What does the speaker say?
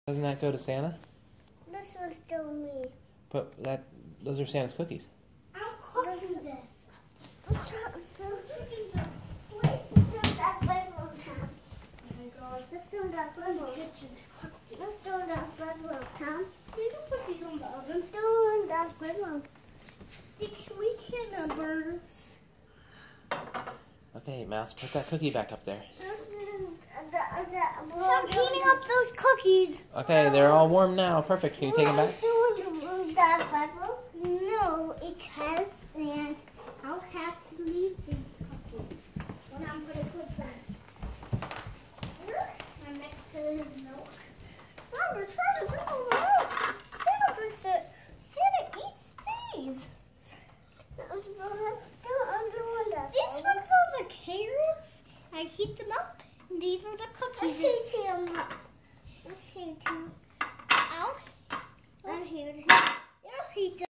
Doesn't that go to Santa? This one's still me. But those are Santa's cookies. I'm cooking this. Okay, Mouse, put that cookie back up there. I'm heating up those cookies. Okay, they're all warm now. Perfect. Can you take them back? No, it can, and I'll have to leave these cookies. When I'm going to put them here and next to his milk. Mom, you're trying to drink the milk. Santa drinks it. Santa eats these. These ones are the carrots. I heat them up. And these are the cookies. Let's see them. Ow. And here.